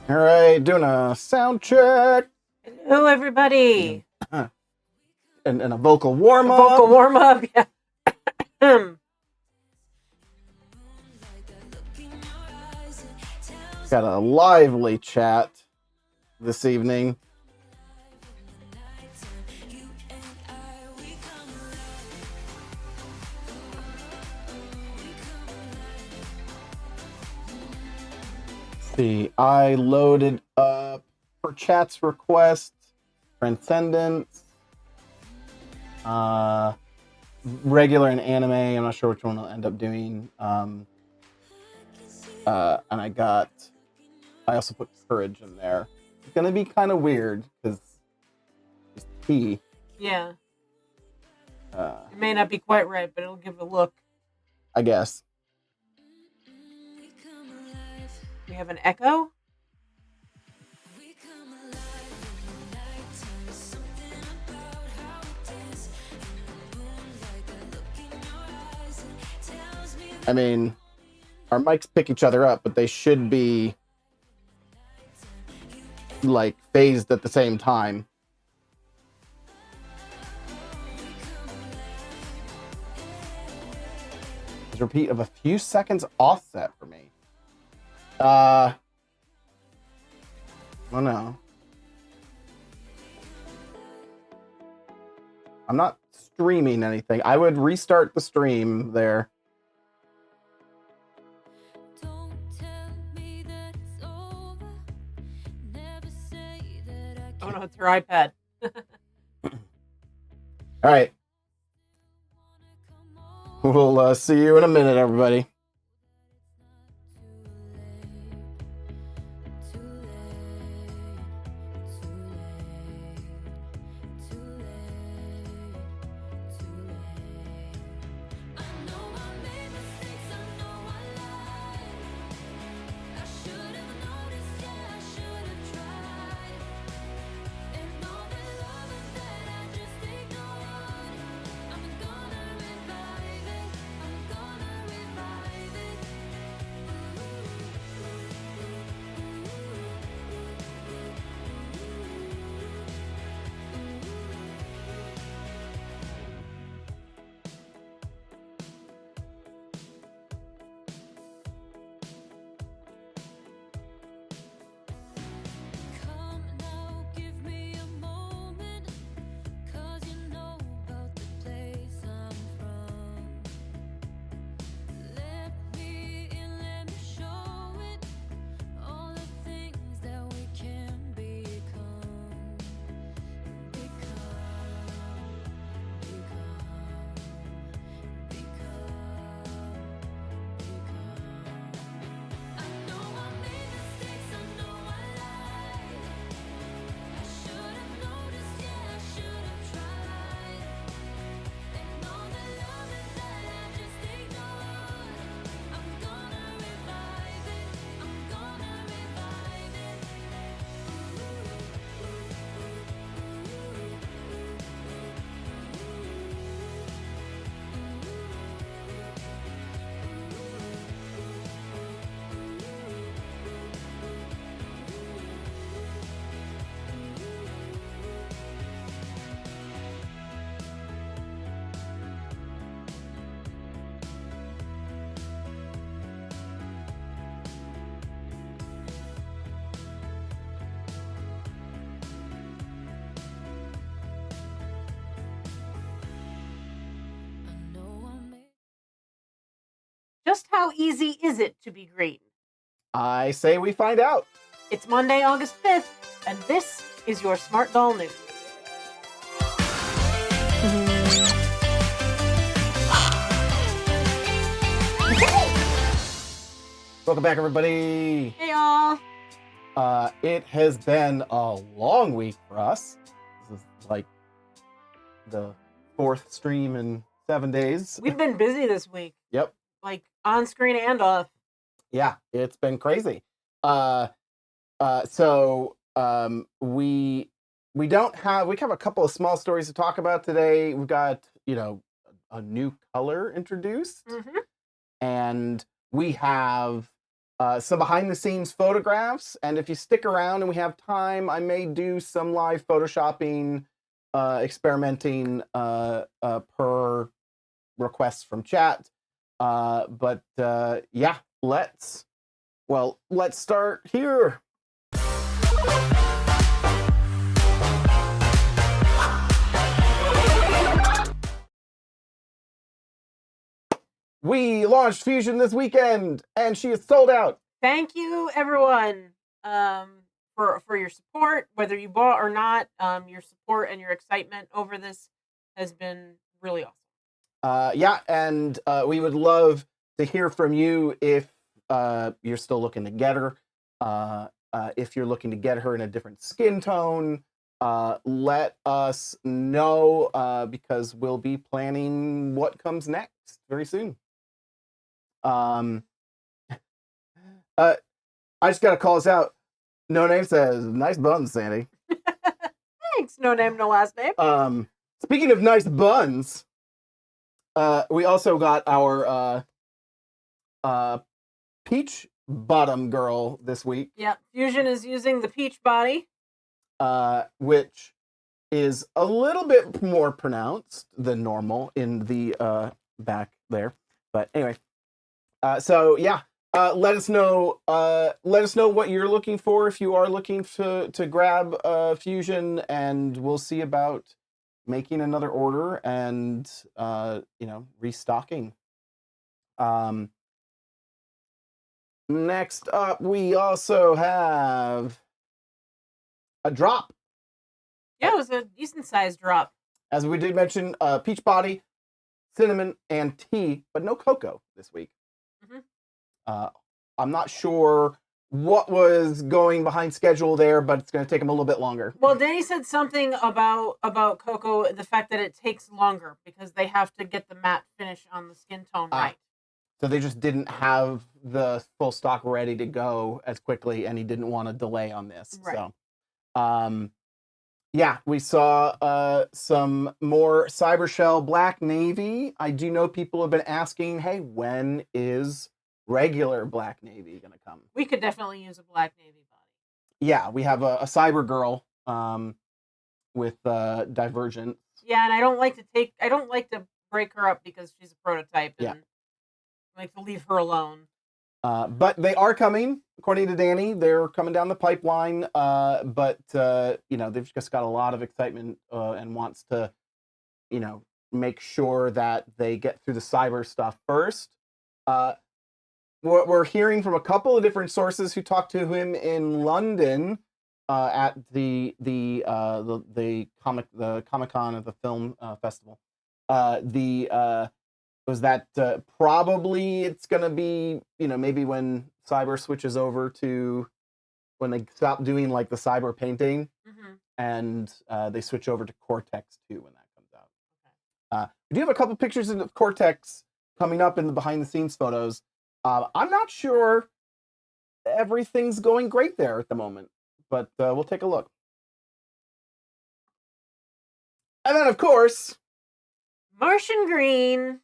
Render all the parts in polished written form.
All right, doing a sound check. Hello, everybody. And a vocal warm-up. Vocal warm-up, yeah. Got a lively chat this evening. See, I loaded up for chat's request, Transcendence, regular and anime. I'm not sure which one I'll end up doing. And I also put Courage in there. It's gonna be kind of weird because it's T. Yeah. It may not be quite right, but it'll give it a look. I guess. We have an echo. I mean, our mics pick each other up, but they should be like phased at the same time. There's a repeat of a few seconds offset for me. I don't know. I'm not streaming anything. I would restart the stream there. Oh no, it's her iPad. All right. We'll see you in a minute, everybody. Just how easy is it to be green? I say we find out. It's Monday, August 5th, and this is your Smart Doll News. Welcome back, everybody. Hey, y'all. It has been a long week for us. This is like the 4th stream in 7 days. We've been busy this week. Yep. Like on screen and off. Yeah, it's been crazy. So we have a couple of small stories to talk about today. We've got, a new color introduced, and we have some behind the scenes photographs. And if you stick around and we have time, I may do some live photoshopping, experimenting per requests from chat. But yeah, let's start here. We launched Fusion this weekend, and she is sold out. Thank you, everyone, for your support, whether you bought or not. Your support and your excitement over this has been really awesome. Yeah, and we would love to hear from you if you're still looking to get her. If you're looking to get her in a different skin tone, let us know, because we'll be planning what comes next very soon. I just gotta call this out. No Name says, nice buns, Sandy. Thanks, no name, no last name. Speaking of nice buns, we also got our peach bottom girl this week. Yep, Fusion is using the peach body. Which is a little bit more pronounced than normal in the back there. But anyway, so yeah, let us know what you're looking for if you are looking to grab Fusion, and we'll see about making another order and restocking. Next up, we also have a drop. Yeah, it was a decent sized drop. As we did mention, peach body, cinnamon, and tea, but no cocoa this week. I'm not sure what was going behind schedule there, but it's going to take them a little bit longer. Well, Danny said something about cocoa, the fact that it takes longer because they have to get the matte finish on the skin tone right. So they just didn't have the full stock ready to go as quickly, and he didn't want to delay on this. Right. So, yeah, we saw some more Cybershell Black Navy. I do know people have been asking, hey, when is regular Black Navy going to come? We could definitely use a Black Navy body. Yeah, we have a Cyber Girl with Divergent. Yeah, and I don't like to break her up because she's a prototype, and I like to leave her alone. But they are coming, according to Danny. They're coming down the pipeline. But they've just got a lot of excitement and wants to, make sure that they get through the cyber stuff first. What we're hearing from a couple of different sources who talked to him in London at the Comic-Con of the film festival. Was that probably it's going to be, maybe when cyber switches over to when they stop doing like the cyber painting and they switch over to Cortex 2 when that comes out. We do have a couple pictures of Cortex coming up in the behind the scenes photos. I'm not sure everything's going great there at the moment, but we'll take a look. And then, of course, Martian Green.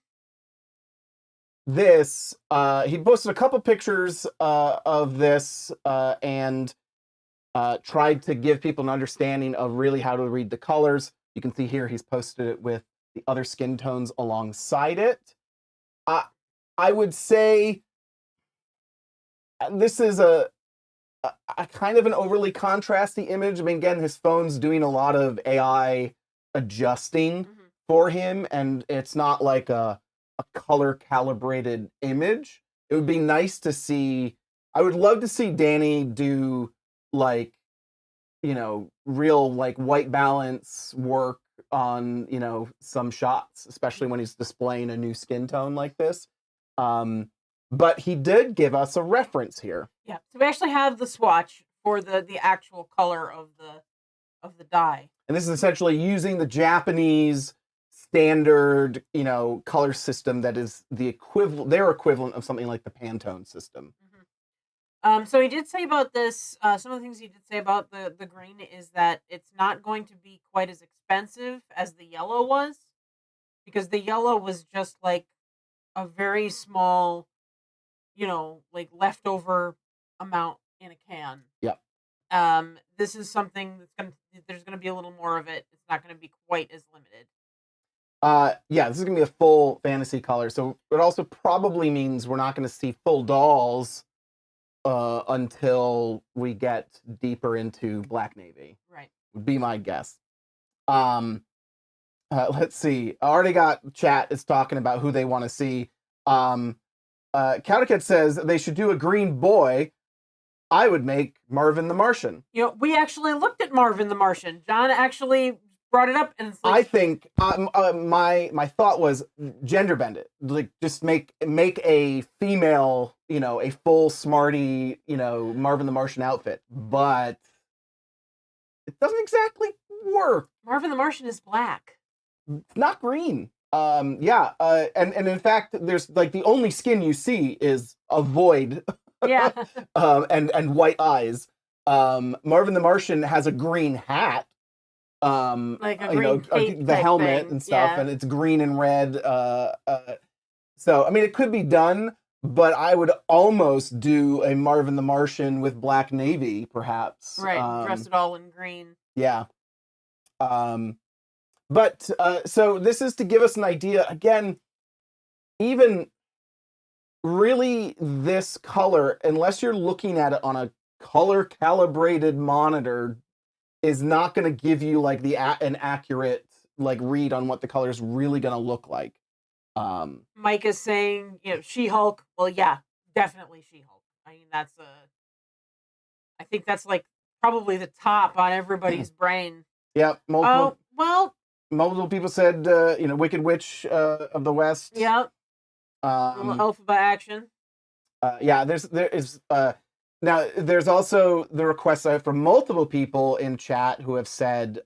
This, he posted a couple pictures of this and tried to give people an understanding of really how to read the colors. You can see here he's posted it with the other skin tones alongside it. I would say this is a kind of an overly contrasty image. I mean, again, his phone's doing a lot of AI adjusting for him, and it's not like a color calibrated image. It would be nice to see. I would love to see Danny do like, real like white balance work on, some shots, especially when he's displaying a new skin tone like this. But he did give us a reference here. Yeah, so we actually have the swatch for the actual color of the dye. And this is essentially using the Japanese standard, color system that is their equivalent of something like the Pantone system. So he did say about this. Some of the things he did say about the green is that it's not going to be quite as expensive as the yellow was, because the yellow was just like a very small, like leftover amount in a can. Yep. This is something there's gonna be a little more of it. It's not gonna be quite as limited. Yeah, this is gonna be a full fantasy color, so it also probably means we're not gonna see full dolls until we get deeper into Black Navy. Right. Would be my guess. Let's see. I already got chat is talking about who they want to see. Cowdecat says they should do a green boy. I would make Marvin the Martian. We actually looked at Marvin the Martian. John actually brought it up, and it's like, I think my thought was gender bend it, like just make a female, a full smarty, Marvin the Martian outfit, but it doesn't exactly work. Marvin the Martian is black. It's not green. And in fact, there's like the only skin you see is a void. Yeah. And white eyes. Marvin the Martian has a green hat. Like a green the helmet thing. and stuff, and it's green and red. So I mean, it could be done, but I would almost do a Marvin the Martian with Black Navy, perhaps. Right, dress it all in green. Yeah. But so this is to give us an idea. Again, even really this color, unless you're looking at it on a color calibrated monitor, is not going to give you like an accurate like read on what the color is really going to look like. Mike is saying, She-Hulk. Well, yeah, definitely She-Hulk. I mean, I think that's like probably the top on everybody's brain. Yep. Multiple people said, Wicked Witch of the West. Yep. Alphabet action. Now there's also the request from multiple people in chat who have said,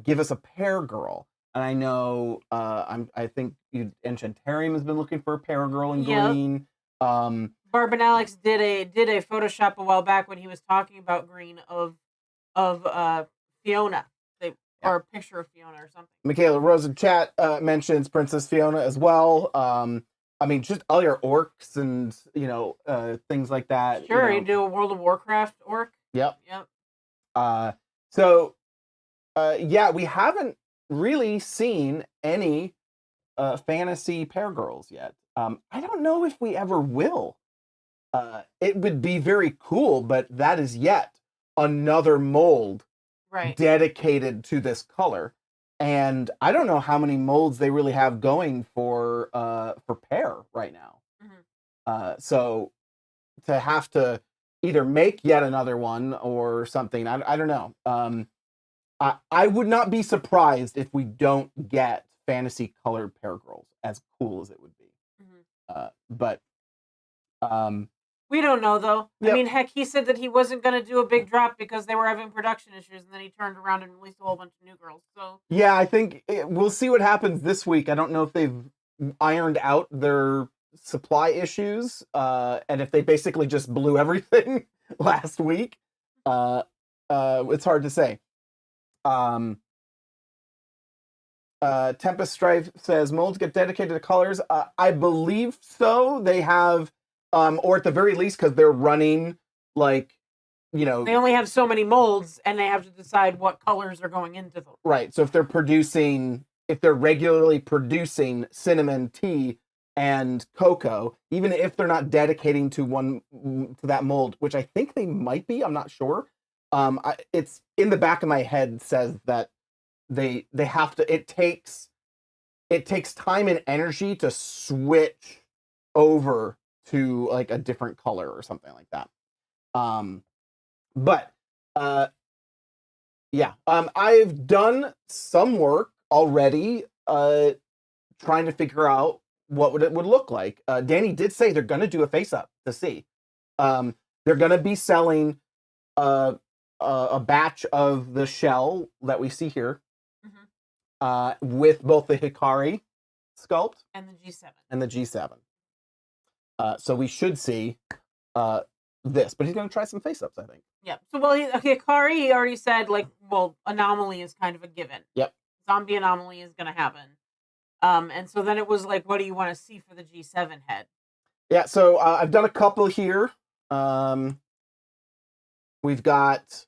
give us a pear girl. And I know, I think Enchantarium has been looking for a pear girl in green. Barb and Alex did a Photoshop a while back when he was talking about green of Fiona. Or a picture of Fiona or something. Michaela Rose in chat mentions Princess Fiona as well. I mean, just other orcs and, things like that. Sure, you do a World of Warcraft orc. Yep. We haven't really seen any fantasy pair girls yet. I don't know if we ever will. It would be very cool, but that is yet another mold dedicated to this color. And I don't know how many molds they really have going for pear right now. So to have to either make yet another one or something, I don't know. I would not be surprised if we don't get fantasy colored pear girls, as cool as it would be. But we don't know, though. Yep. I mean, heck, he said that he wasn't going to do a big drop because they were having production issues, and then he turned around and released a whole bunch of new girls. So yeah, I think we'll see what happens this week. I don't know if they've ironed out their supply issues, and if they basically just blew everything last week. It's hard to say. Tempest Strife says molds get dedicated to colors. I believe so. They have. Or at the very least, because they're running, they only have so many molds, and they have to decide what colors are going into them. Right. So if they're regularly producing cinnamon, tea, and cocoa, even if they're not dedicating to that mold, which I think they might be, I'm not sure. It's in the back of my head says that they have to. It takes time and energy to switch over to like a different color or something like that. I've done some work already trying to figure out what it would look like. Danny did say they're going to do a face up to see. They're going to be selling a batch of the shell that we see here. with both the Hikari sculpt And the G7. and the G7. So we should see this, but he's going to try some face-ups, I think. Yeah. So, well, Hikari, he already said, like, well, anomaly is kind of a given. Yep. Zombie anomaly is going to happen. And so then it was like, what do you want to see for the G7 head? Yeah, so I've done a couple here. We've got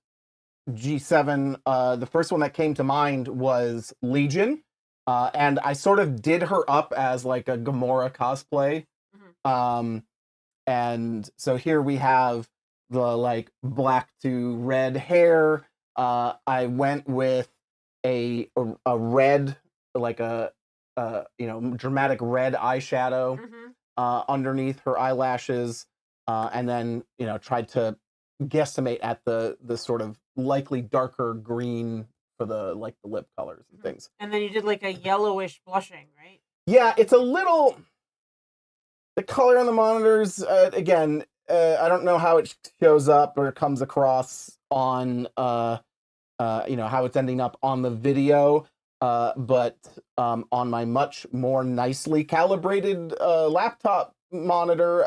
G7. The first one that came to mind was Legion. And I sort of did her up as like a Gamora cosplay. Mhm. And so here we have the like black to red hair. I went with a red, like a dramatic red eyeshadow underneath her eyelashes, and then tried to guesstimate at the sort of likely darker green for the lip colors and things. And then you did like a yellowish blushing, right? Yeah, it's a little. The color on the monitors, again, I don't know how it shows up or comes across on, how it's ending up on the video, but on my much more nicely calibrated laptop monitor,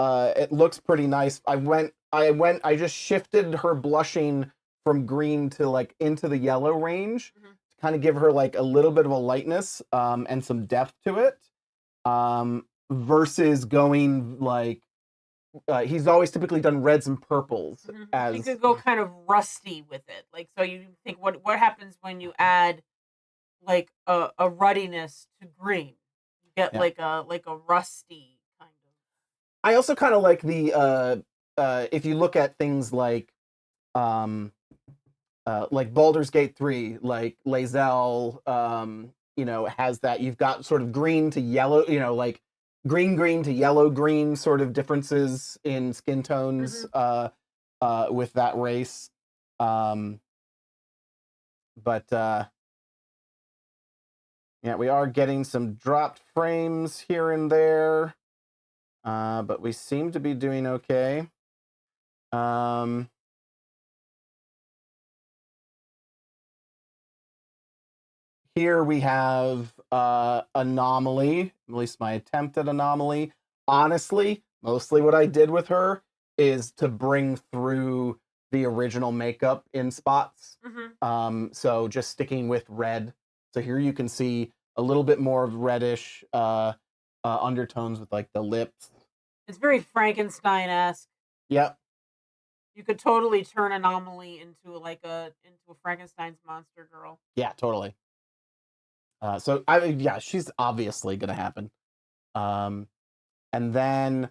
it looks pretty nice. I just shifted her blushing from green to like into the yellow range to kind of give her like a little bit of a lightness and some depth to it. Versus going like he's always typically done reds and purples. As you could go kind of rusty with it, like, so you think what happens when you add like a ruddiness to green? You get like a rusty kind of. I also kind of like the if you look at things like Baldur's Gate 3, like Lae'zel, has that. You've got sort of green to yellow, like green to yellow green sort of differences in skin tones with that race. But yeah, we are getting some dropped frames here and there, but we seem to be doing okay. Here we have Anomaly, at least my attempt at Anomaly. Honestly, mostly what I did with her is to bring through the original makeup in spots. So just sticking with red. So here you can see a little bit more of reddish undertones with like the lips. It's very Frankenstein-esque. Yep. You could totally turn Anomaly into a Frankenstein's monster girl. Yeah, totally. So she's obviously gonna happen. And then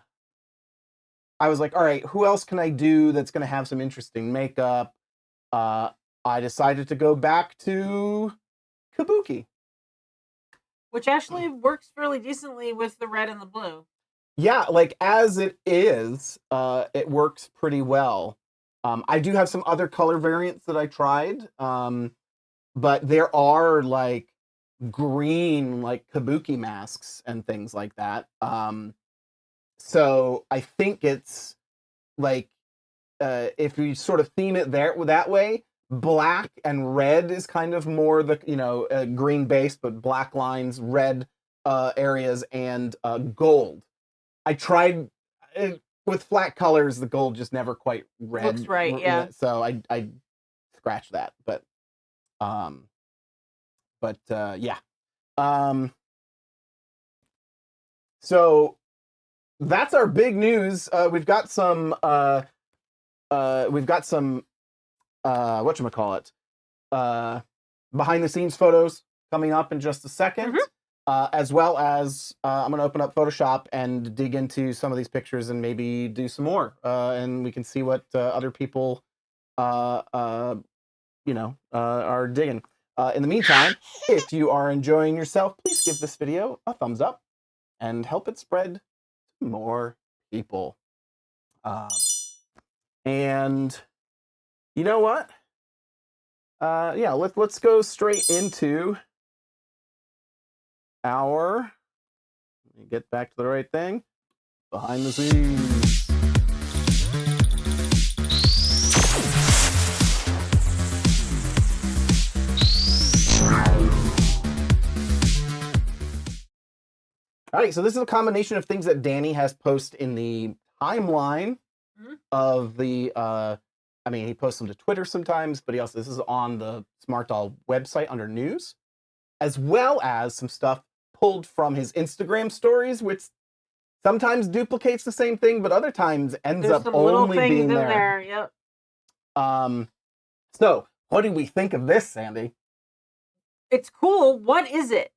I was like, all right, who else can I do that's gonna have some interesting makeup? I decided to go back to Kabuki, which actually works fairly decently with the red and the blue. Yeah, like as it is, it works pretty well. I do have some other color variants that I tried, but there are like green like Kabuki masks and things like that. So I think it's like if you sort of theme it that way, black and red is kind of more the green base, but black lines, red areas, and gold. I tried with flat colors, the gold just never quite red. Looks right, yeah. So I scratched that, but yeah. So that's our big news. We've got some whatchamacallit, behind the scenes photos coming up in just a second. As well as I'm going to open up Photoshop and dig into some of these pictures and maybe do some more. And we can see what other people, are digging. In the meantime, if you are enjoying yourself, please give this video a thumbs up and help it spread to more people. And you know what? Let's go straight into let me get back to the right thing, behind the scenes. All right, so this is a combination of things that Danny has posted in the timeline Mhm. of the. I mean, he posts them to Twitter sometimes, but this is on the Smart Doll website under news, as well as some stuff pulled from his Instagram stories, which sometimes duplicates the same thing, but other times ends There's up some little only things being in there. there. Yep. So what do we think of this, Sandy? It's cool. What is it?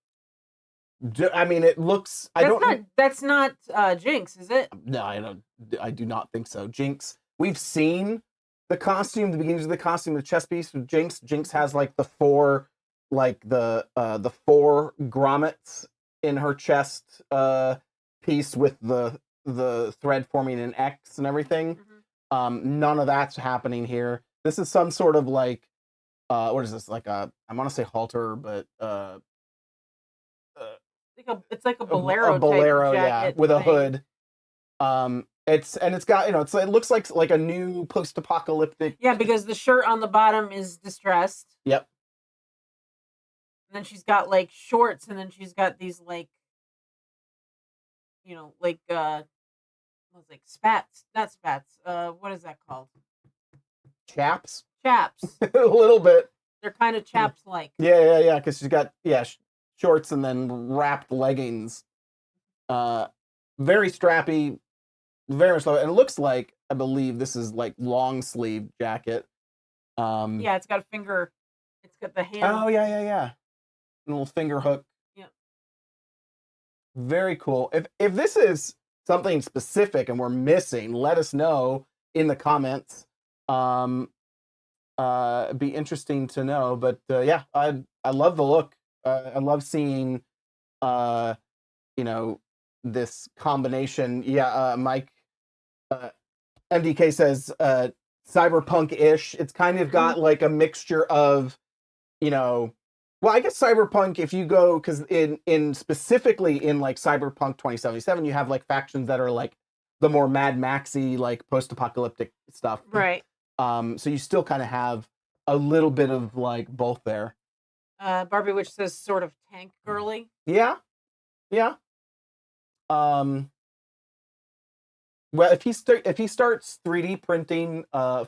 I mean, it looks. That's not Jinx, is it? No, I don't. I do not think so. Jinx. We've seen the costume, the beginnings of the costume, the chest piece with Jinx. Jinx has like the four, the four grommets in her chest piece with the thread forming an X and everything. None of that's happening here. This is some sort of like, what is this? Like a, I want to say halter, but It's like a bolero type yeah, jacket with a thing. hood. It's got, it looks like a new post-apocalyptic. Yeah, because the shirt on the bottom is distressed. Yep. And then she's got like shorts, and then she's got these like, like spats, not spats. What is that called? Chaps. Chaps. A little bit. They're kind of chaps like. Yeah. Because she's got shorts and then wrapped leggings. Very strappy, very much so. And it looks like, I believe this is like long sleeve jacket. Yeah, it's got a finger. It's got the hand. Oh yeah. A little finger hook. Yeah. Very cool. If this is something specific and we're missing, let us know in the comments. It'd be interesting to know. But yeah, I love the look. I love seeing this combination. Yeah, Mike MDK says cyberpunk-ish. It's kind of got like a mixture of, well, I guess cyberpunk, if you go, because in specifically in like Cyberpunk 2077, you have like factions that are like the more Mad Maxy, like post-apocalyptic stuff. Right. So you still kind of have a little bit of like both there. Barbie Witch says sort of tank girly. Yeah. Well, if he starts 3D printing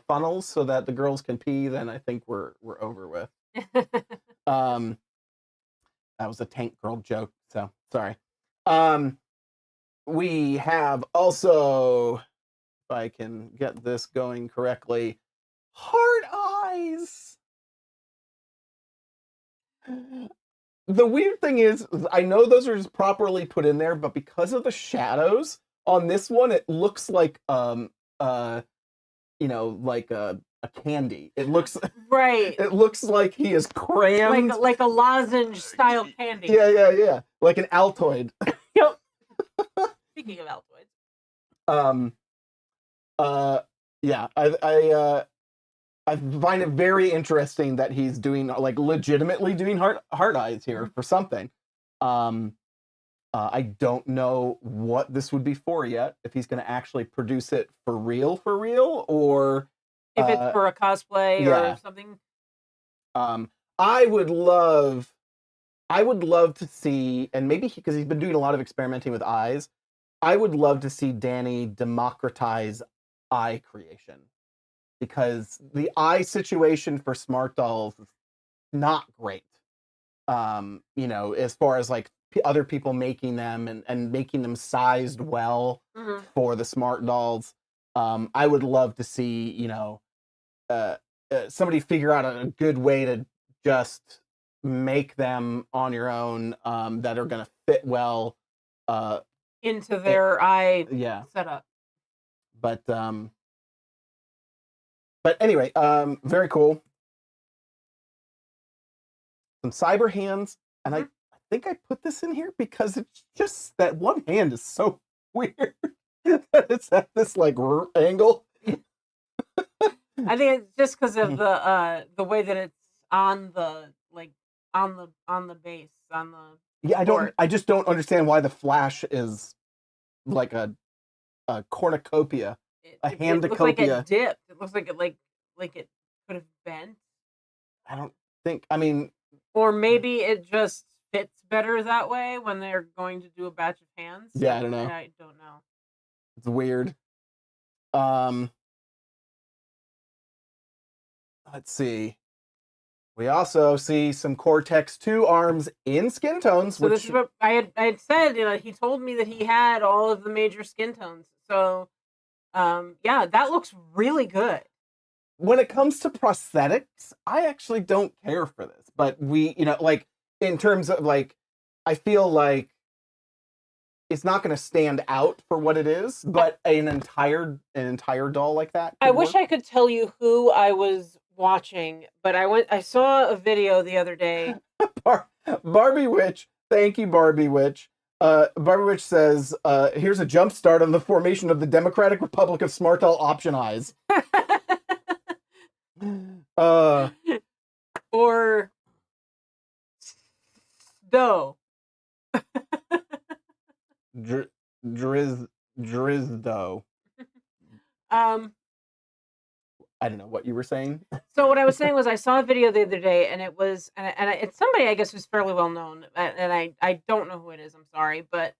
funnels so that the girls can pee, then I think we're over with. That was a tank girl joke, so sorry. We have also, if I can get this going correctly, heart eyes. The weird thing is, I know those are just properly put in there, but because of the shadows on this one, it looks like like a candy. It looks right. It looks like he is crammed, like a lozenge style candy. Yeah, like an Altoid. Yep. Speaking of Altoids. Yeah, I find it very interesting that he's doing, like, legitimately doing heart eyes here for something. I don't know what this would be for yet, if he's going to actually produce it for real, or if it's for a cosplay or something. I would love to see, and maybe because he's been doing a lot of experimenting with eyes, I would love to see Danny democratize eye creation, because the eye situation for smart dolls is not great. As far as like other people making them and making them sized well for the smart dolls. I would love to see, somebody figure out a good way to just make them on your own, that are going to fit well into their eye setup. But anyway, very cool. Some cyber hands, and I think I put this in here because it's just that one hand is so weird that it's at this like angle. I think it's just because of the way that it's on the base on the. Yeah, I just don't understand why the flash is like a cornucopia, a handicopia. It looks like it dipped. It looks like it could have bent. I don't think. I mean, or maybe it just fits better that way when they're going to do a batch of hands. Yeah, I don't know. I don't know. It's weird. Um, let's see. We also see some Cortex 2 arms in skin tones, So this which is what I had said. You know, he told me that he had all of the major skin tones. So, yeah, that looks really good. when it comes to prosthetics, I actually don't care for this. But we, like in terms of like, I feel like it's not going to stand out for what it is, but an entire doll like that I could wish work. I could tell you who I was watching, but I saw a video the other day. Barbie Witch, thank you, Barbie Witch. Barbie Witch says, here's a jump start on the formation of the Democratic Republic of Smartdoll Option Eyes. Uh, Or Doe. Drizdo. Um, I don't know what you were saying. so what I was saying was I saw a video the other day, and it was it's somebody I guess who's fairly well known, and I don't know who it is. I'm sorry, but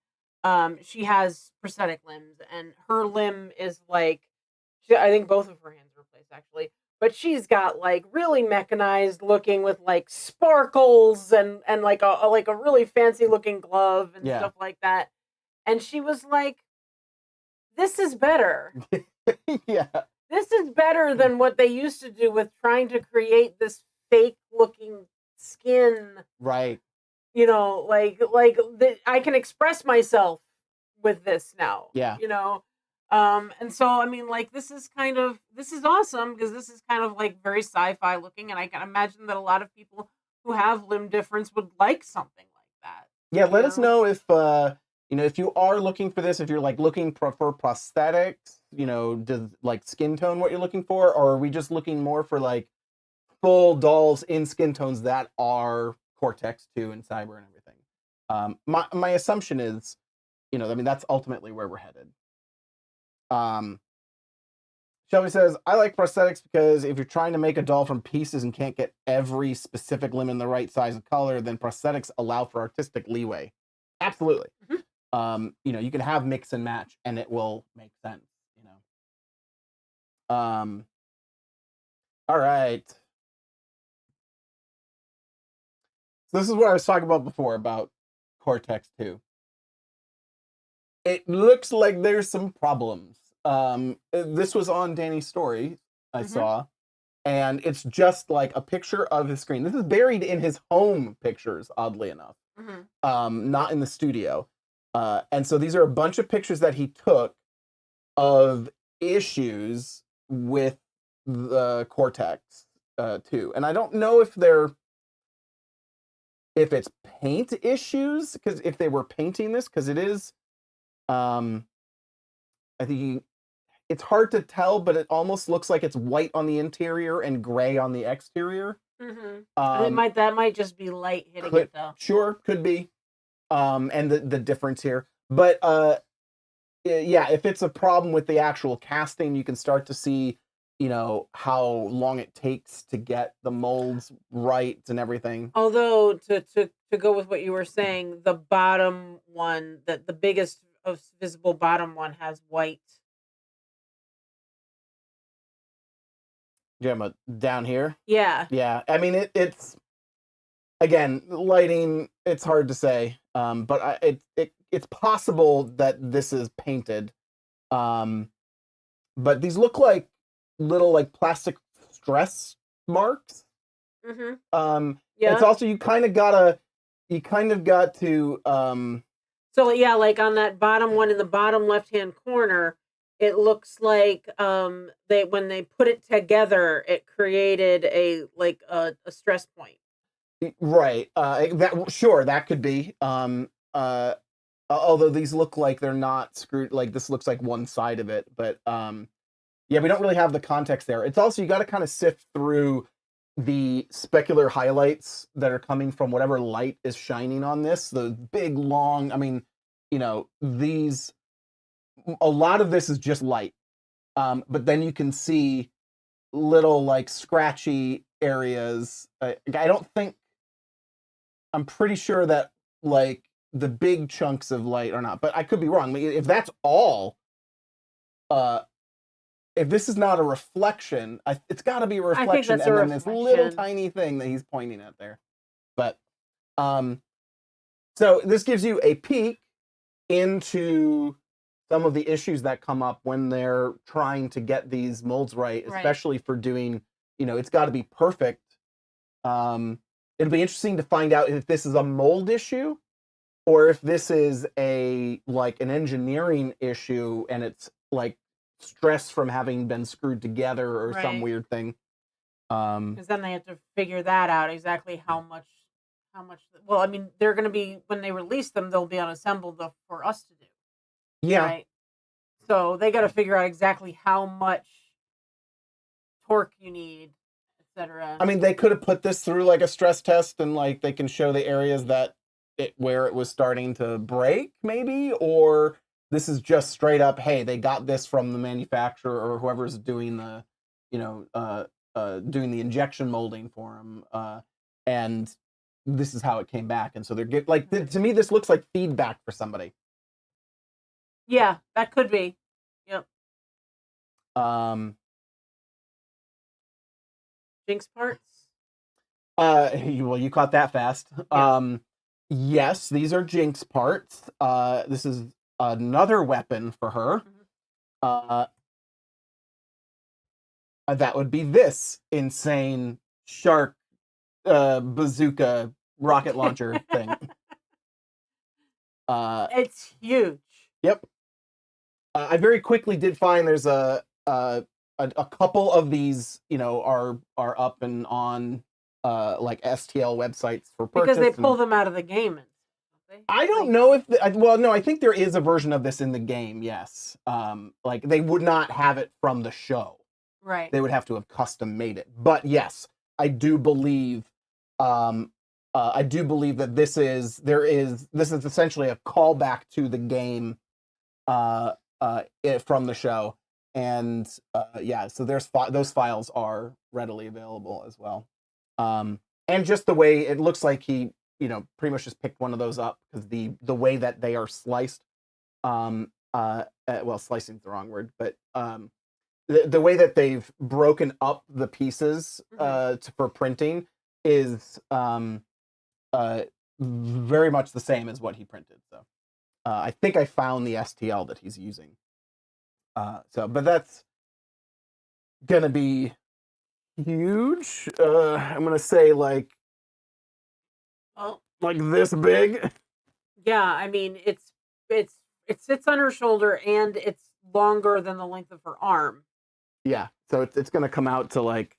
she has prosthetic limbs, and her limb is like I think both of her hands are replaced actually, but she's got like really mechanized looking with like sparkles and like a really fancy looking glove and Yeah. stuff like that. And she was like, "This is better. Yeah. This is better than what they used to do with trying to create this fake looking skin. Right. You know, I can express myself with this now. Yeah. You know." And so I mean, like this is awesome because this is kind of like very sci-fi looking, and I can imagine that a lot of people who have limb difference would like something like that. Yeah, let us know if if you are looking for this, if you're like looking for prosthetics, does like skin tone what you're looking for, or are we just looking more for like full dolls in skin tones that are Cortex 2 and Cyber and everything? My assumption is, that's ultimately where we're headed. Shelby says, I like prosthetics because if you're trying to make a doll from pieces and can't get every specific limb in the right size and color, then prosthetics allow for artistic leeway. Absolutely. You can have mix and match and it will make sense, all right. So this is what I was talking about before about Cortex 2. It looks like there's some problems. This was on Danny's story I saw, and it's just like a picture of his screen. This is buried in his home pictures, oddly enough, not in the studio. And so these are a bunch of pictures that he took of issues with the Cortex 2. And I don't know if it's paint issues, because if they were painting this, because it is, I think it's hard to tell, but it almost looks like it's white on the interior and gray on the exterior. That might just be light hitting it though. Sure, could be. And the difference here, but yeah, if it's a problem with the actual casting, you can start to see, how long it takes to get the molds right and everything. Although to go with what you were saying, the bottom one, the biggest of visible bottom one has white. Yeah, but down here. Yeah. Yeah, I mean it's again lighting. It's hard to say, but it's possible that this is painted. But these look like little like plastic stress marks. Yeah. It's also you kind of got to So yeah, like on that bottom one in the bottom left hand corner, it looks like when they put it together, it created a stress point. Right. That could be. Although these look like they're not screwed, like this looks like one side of it, but yeah, we don't really have the context there. It's also you got to kind of sift through the specular highlights that are coming from whatever light is shining on this. The big long, I mean, these, a lot of this is just light, but then you can see little like scratchy areas. I don't think I'm pretty sure that like the big chunks of light are not, but I could be wrong. If that's all, uh, if this is not a reflection, it's got to be a I think reflection, that's a and then this little reflection. tiny thing that he's pointing at there. But so this gives you a peek into some of the issues that come up when they're trying to get these molds right, Right. especially for doing, it's got to be perfect. It'll be interesting to find out if this is a mold issue or if this is like an engineering issue and it's like stress from having been screwed together or some Right. weird thing. Because then they have to figure that out exactly how much. Well, I mean, they're going to be when they release them, they'll be unassembled for us to do. Yeah. Right. So they got to figure out exactly how much torque you need, etc. I mean, they could have put this through like a stress test and like they can show the areas that where it was starting to break, maybe, or this is just straight up, hey, they got this from the manufacturer or whoever's doing the, doing the injection molding for them, and this is how it came back, and so they're to me, this looks like feedback for somebody. Yeah, that could be. Yep. Jinx parts. Well, you caught that fast. Yeah. Yes, these are Jinx parts. This is another weapon for her. That would be this insane shark bazooka rocket launcher thing. It's huge. Yep. I very quickly did find there's a couple of these, are up and on like STL websites for purchase Because they pull them out of the game. I don't know if well, no, I think there is a version of this in the game. Yes, like they would not have it from the show. Right. They would have to have custom made it. But yes, I do believe. That this is essentially a callback to the game, from the show, and yeah. So those files are readily available as well, and just the way it looks like he pretty much just picked one of those up because the way that they are sliced, well, slicing is the wrong word, but the way that they've broken up the pieces for printing is very much the same as what he printed. So I think I found the STL that he's using. But that's gonna be huge. I'm gonna say like this big. Yeah, I mean it sits on her shoulder and it's longer than the length of her arm. Yeah, so it's gonna come out to like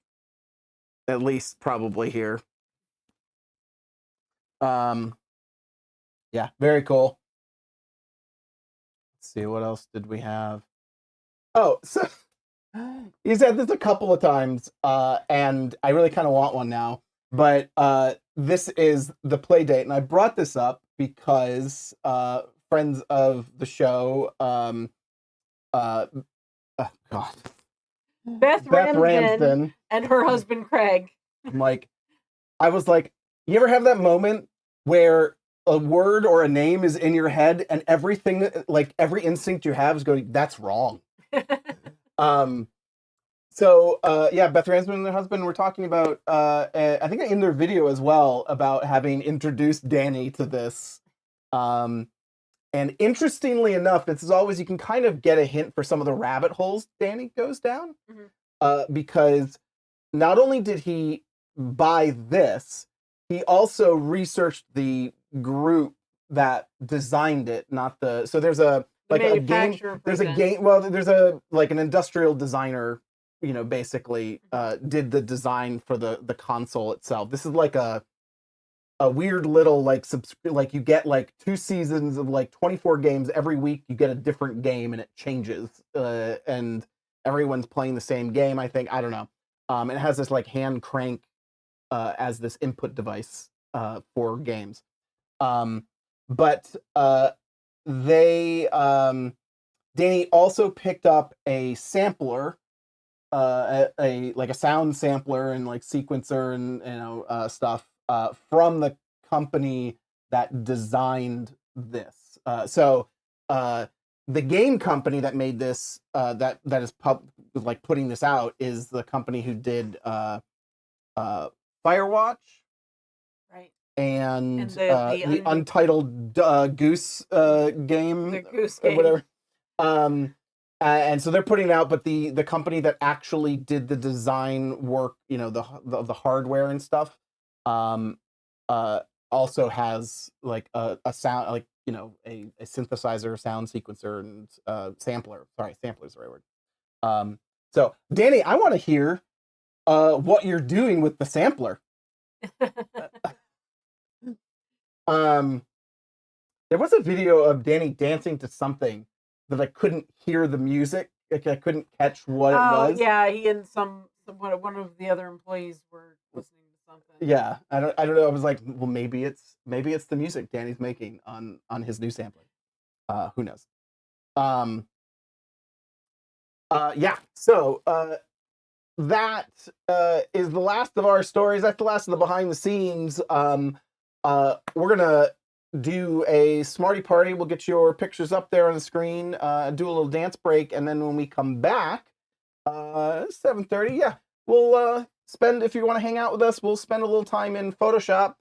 at least probably here. Yeah, very cool. Let's see, what else did we have? Oh, so you said this a couple of times, and I really kind of want one now. But this is the play date, and I brought this up because friends of the show, God, Beth Ramsden and her husband Craig. I was like, you ever have that moment where a word or a name is in your head and everything, like every instinct you have is going, that's wrong. So yeah, Beth Ramsden and their husband were talking about, I think in their video as well, about having introduced Danny to this. And interestingly enough, this is always, you can kind of get a hint for some of the rabbit holes Danny goes down. Because not only did he buy this, he also researched the group that designed it, not the, so there's a game, there's a game, well, there's a like an industrial designer, basically did the design for the console itself. This is like a weird little like you get like 2 seasons of like 24 games every week. You get a different game and it changes, and everyone's playing the same game. I think, I don't know. It has this like hand crank as this input device for games. But they Danny also picked up a sampler, a like a sound sampler and like sequencer and stuff from the company that designed this. The game company that made this, that is like putting this out, is the company who did Firewatch, Right. and the the Untitled Goose game, The Goose or Game. whatever. And so they're putting it out, but the company that actually did the design work, you know, the hardware and stuff, also has like a sound, like, you know, a synthesizer, sound sequencer, and sampler. Sorry, sampler is the right word. So Danny, I want to hear what you're doing with the sampler. There was a video of Danny dancing to something that I couldn't hear the music. Like, I couldn't catch what it was. Yeah, he and one of the other employees were listening to something. Yeah, I don't know. I was like, well, maybe it's the music Danny's making on his new sampler. Who knows? Yeah. So that is the last of our stories. That's the last of the behind the scenes. We're gonna do a Smarty Party. We'll get your pictures up there on the screen, do a little dance break, and then when we come back, 7:30, yeah, we'll spend, if you want to hang out with us, we'll spend a little time in Photoshop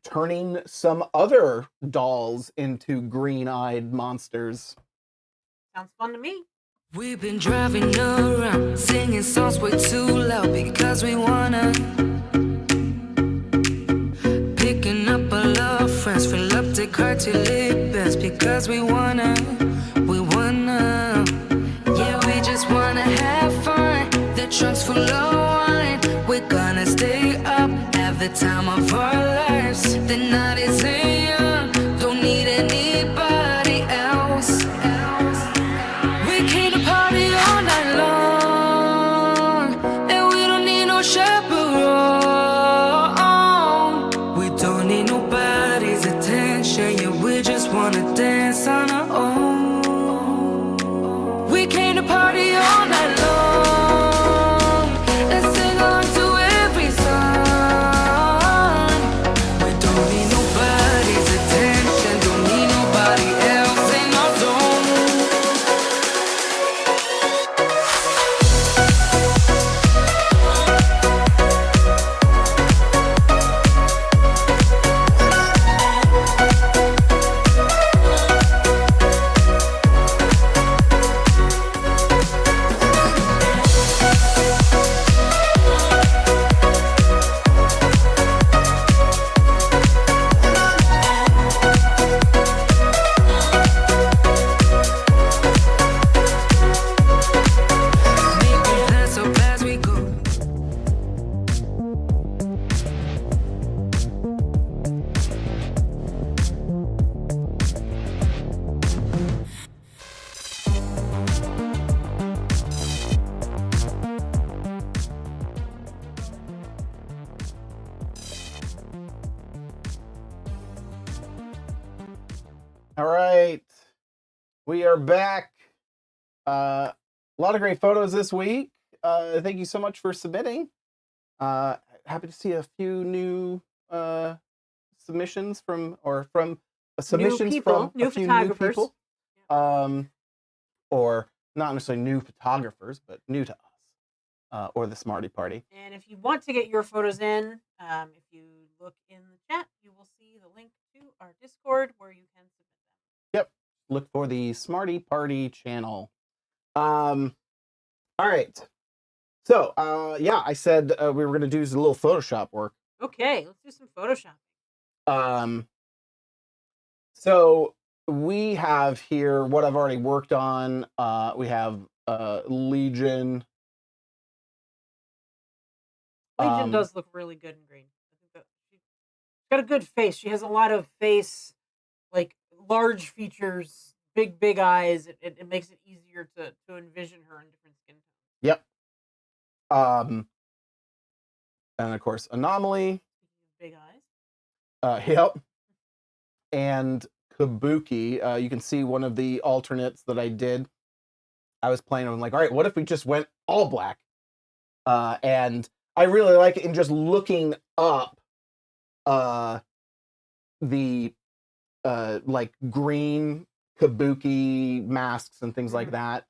turning some other dolls into green-eyed monsters. Sounds fun to me. We've been driving around, singing songs way too loud because we wanna. Picking up all our friends, fill up the car till it bends because we wanna. Yeah, we just wanna have fun. The trunk's full of wine. We're gonna stay up, have the time of our lives. The night is young, don't need anybody else. We came to party all night long, and we don't need no chaperone. We don't need nobody's attention, yeah, we just wanna dance on our own. We came to party all night long and sing along to every song. We don't need nobody's attention, don't need nobody else in our zone. Making plans so fast we go. All right, we are back. A lot of great photos this week. Thank you so much for submitting. Happy to see a few new submissions from submissions people, from new a few photographers. new people. Or not necessarily new photographers, but new to us, or the Smarty Party. And if you want to get your photos in, if you look in the chat, you will see the link to our Discord where you can submit them. Yep. Look for the Smarty Party channel. All right. So, yeah, I said we were going to do a little Photoshop work. Okay, let's do some Photoshop. So we have here what I've already worked on. We have Legion. Legion does look really good in green. I think that she's got a good face. She has a lot of face, like large features, big eyes. It makes it easier to envision her in different skin tones. Yep. And of course, Anomaly. Big eyes. Yep. And Kabuki. You can see one of the alternates that I did. I was playing, I'm like, all right, what if we just went all black? And I really like it. And just looking up the like green kabuki masks and things like that.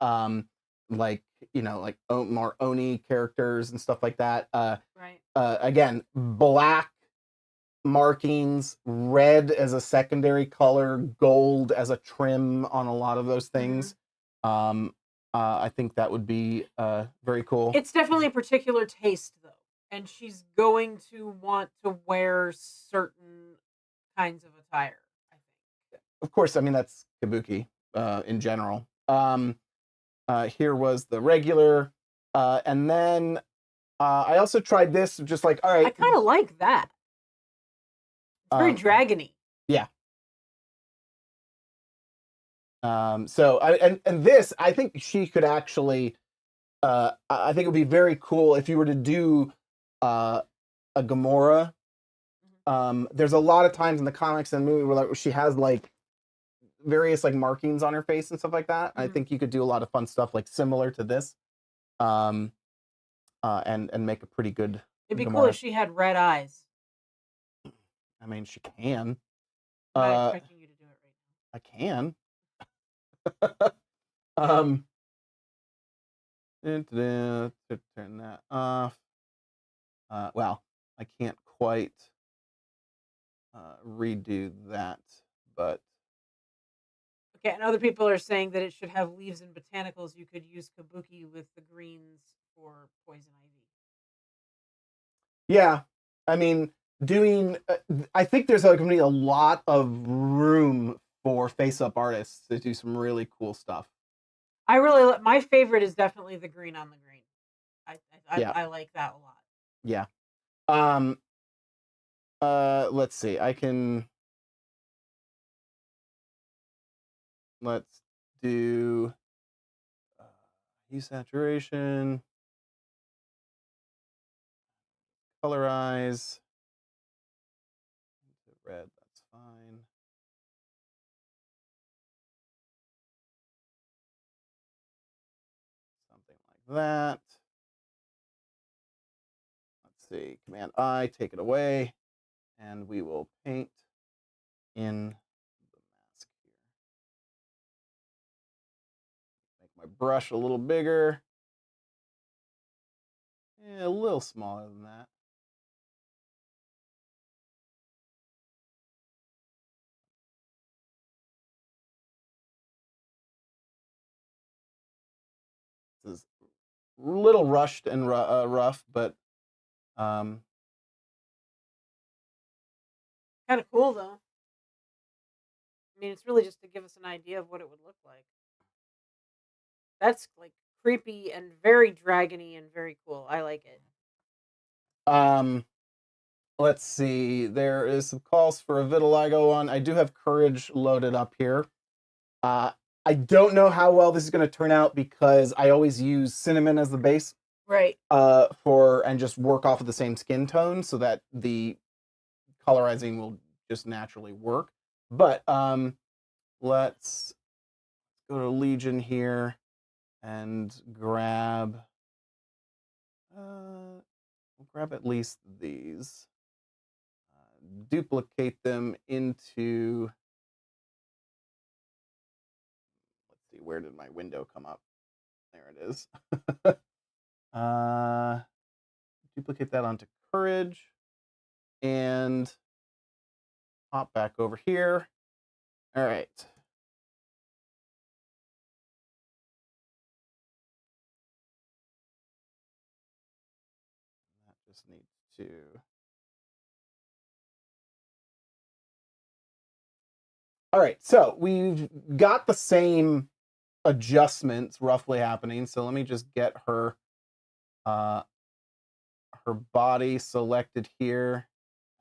Like, you know, like more Oni characters and stuff like that. Right. Again, black markings, red as a secondary color, gold as a trim on a lot of those things. I think that would be very cool. It's definitely a particular taste, though, and she's going to want to wear certain kinds of attire, I think. Of course, I mean, that's kabuki in general. Here was the regular, and then I also tried this, just like, all I right, kind of like that. It's very dragony. yeah. So and this, I think she could actually, I think it would be very cool if you were to do a Gamora. There's a lot of times in the comics and movie where like she has like various like markings on her face and stuff like that. I think you could do a lot of fun stuff like similar to this, and make a pretty good. It'd be Gamora. cool if she had red eyes. I mean, she can. I'm not expecting you to do it right now. I can. Turn that off. Well, I can't quite redo that, but okay. And other people are saying that it should have leaves and botanicals. You could use kabuki with the greens for poison ivy. yeah, I mean, doing. I think there's going to be a lot of room for face-up artists to do some really cool stuff. I really my favorite is definitely the green on the green. Yeah. I like that a lot. Yeah. Let's see. Let's do hue saturation, colorize, red, that's fine. Something like that. Let's see, Command I, take it away, and we will paint in the mask here. Make my brush a little bigger. Yeah, a little smaller than that. This is a little rushed and rough, but Kind of cool though. I mean, it's really just to give us an idea of what it would look like. That's like creepy and very dragony and very cool. I like it. Let's see. There is some calls for a vitiligo one. I do have courage loaded up here. I don't know how well this is going to turn out because I always use cinnamon as the base. Right. And just work off of the same skin tone so that the colorizing will just naturally work. But let's go to Legion here and grab at least these. Duplicate them into, let's see, where did my window come up? There it is. Duplicate that onto courage and hop back over here. All right. That just needs to. All right, so we've got the same adjustments roughly happening. So let me just get her body selected here,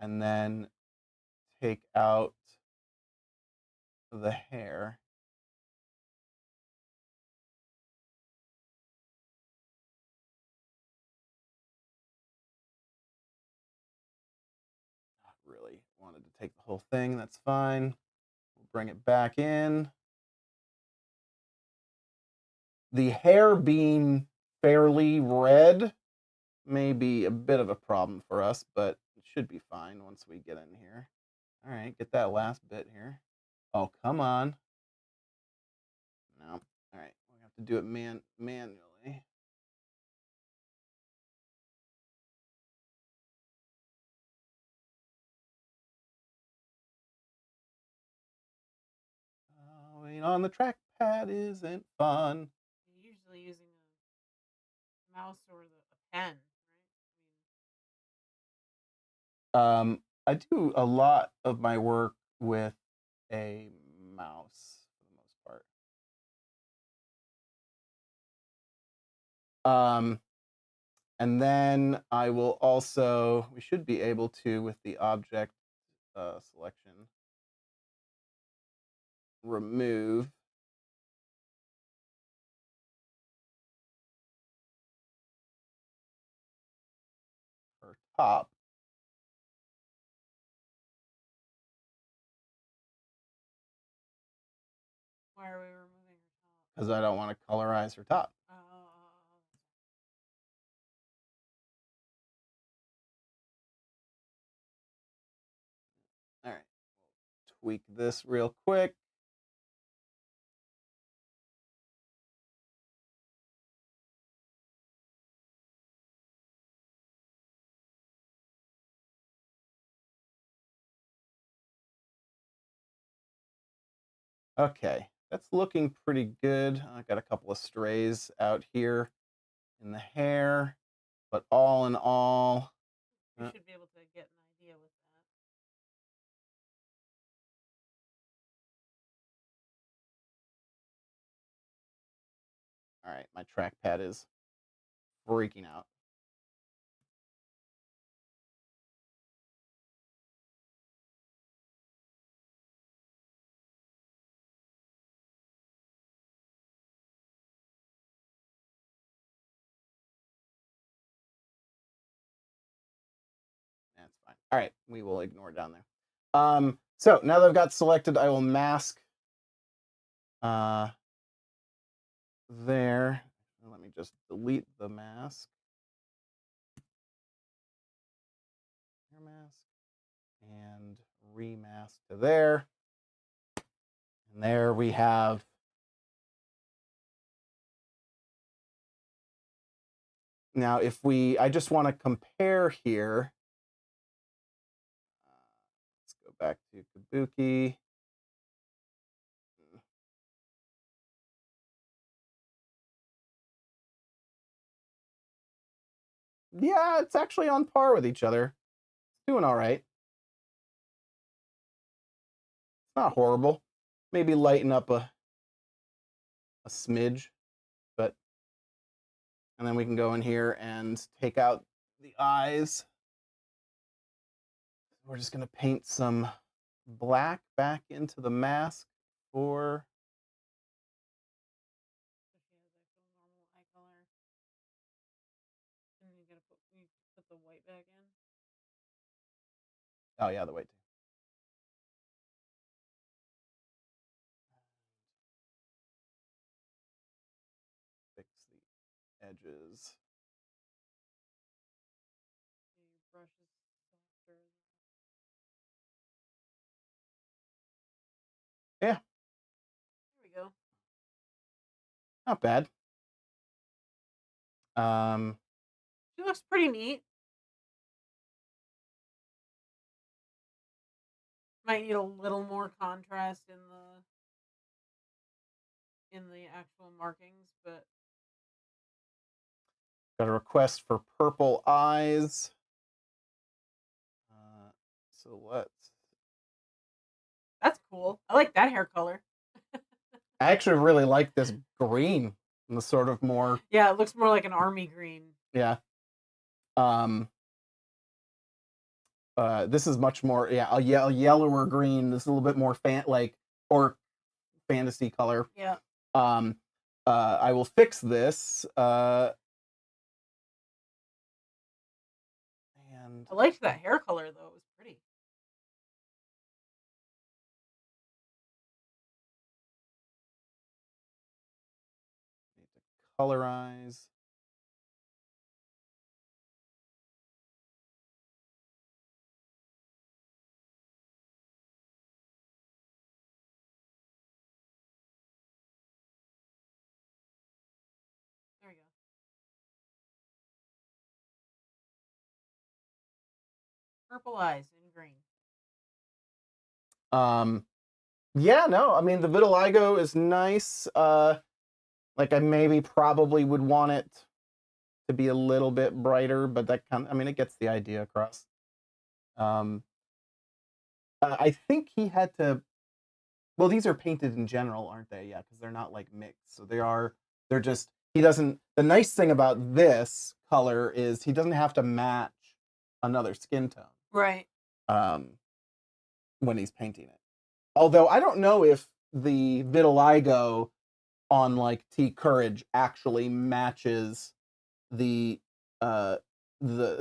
and then take out the hair. Not really wanted to take the whole thing. That's fine. We'll bring it back in. The hair being fairly red may be a bit of a problem for us, but it should be fine once we get in here. All right, get that last bit here. Oh, come on. No. All right, we have to do it manually. Wait on the trackpad isn't fun. You're usually using a mouse or a pen, right? I do a lot of my work with a mouse for the most part. And then I will also, we should be able to, with the object selection, remove her top. Why are we removing her top? Because I don't want to colorize her top. All right, tweak this real quick. Okay, that's looking pretty good. I got a couple of strays out here in the hair, but all in all, You should be able to get an idea with that. all right, my trackpad is freaking out. That's fine. All right, we will ignore down there. So now that I've got selected, I will mask there. Let me just delete the mask. Hair mask. And remask to there. And there we have now if I just want to compare here. Let's go back to Kabuki. Yeah, it's actually on par with each other. It's doing all right. It's not horrible. Maybe lighten up a smidge, but and then we can go in here and take out the eyes. We're just gonna paint some black back into the mask for So she has actual normal eye color. And you put the white back in. oh yeah, the white too. Fix the edges. Your brush is softer. Yeah. There we go. Not bad. She looks pretty neat. Might need a little more contrast in the actual markings, but got a request for purple eyes. So let's. that's cool. I like that hair color. I actually really like this green and the sort of more. Yeah, it looks more like an army green. Yeah. This is much more, yeah, a yellower green. This is a little bit more or fantasy color. Yeah. I will fix this. And I liked that hair color though. It was pretty. need to colorize. purple eyes in green. Yeah, no, I mean the vitiligo is nice. Like I maybe probably would want it to be a little bit brighter, but that I mean, it gets the idea across. I think he had to. Well, these are painted in general, aren't they? Yeah, because they're not like mixed, so they are. They're just. He doesn't. The nice thing about this color is he doesn't have to match another skin tone. Right. When he's painting it. Although I don't know if the vitiligo on like T Courage actually matches the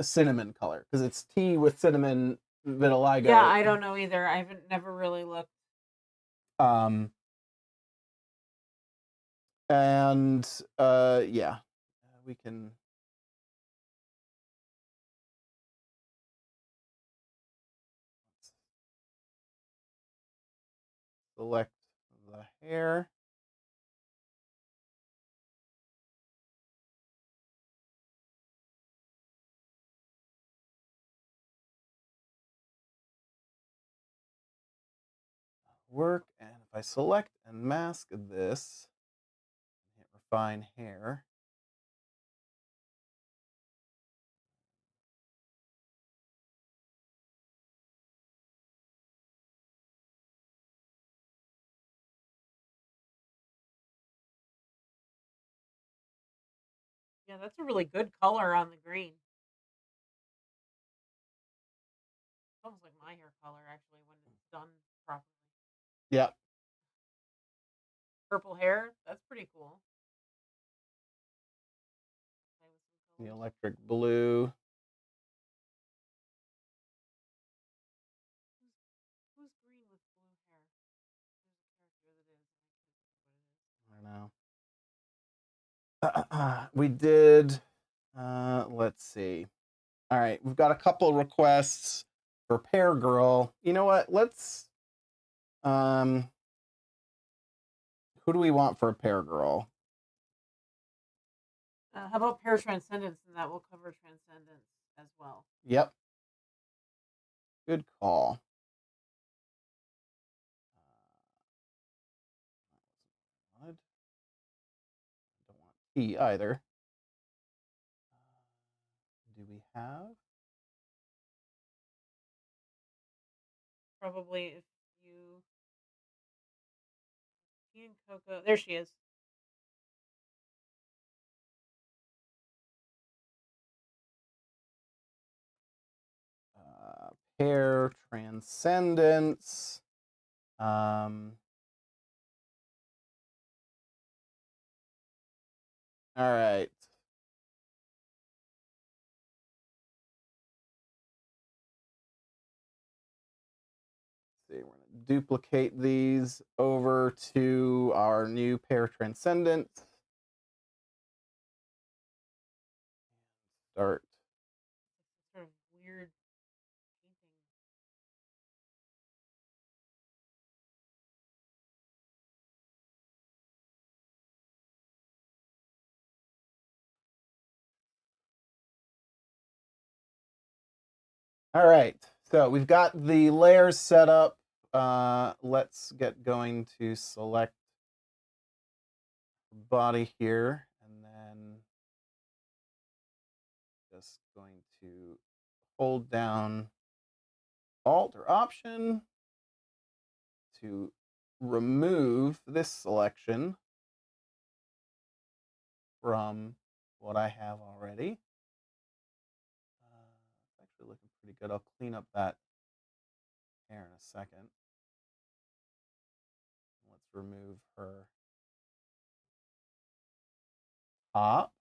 cinnamon color because it's tea with cinnamon vitiligo. Yeah, I don't know either. I haven't never really looked. And yeah, we can. Select the hair. Work, and if I select and mask this, hit refine hair. Yeah, that's a really good color on the green. It's almost like my hair color actually when it's done properly. Yeah. Purple hair, that's pretty cool. The electric blue. Who's green with blue hair? There's a character that is. I don't know. We did. Let's see. All right, we've got a couple requests for Pear Girl. You know what? Let's. Who do we want for a Pear Girl? How about Pear Transcendence, and that will cover Transcendence as well. Yep. Good call. I don't want T either. Do we have? Probably if you. Tea and cocoa. There she is. Pear Transcendence. All right. See, we're going to duplicate these over to our new Pear Transcendence. Start. Sort of weird painting. All right, so we've got the layers set up. Let's get going to select body here, and then just going to hold down Alt or Option to remove this selection from what I have already. It's actually looking pretty good. I'll clean up that hair in a second. Let's remove her top.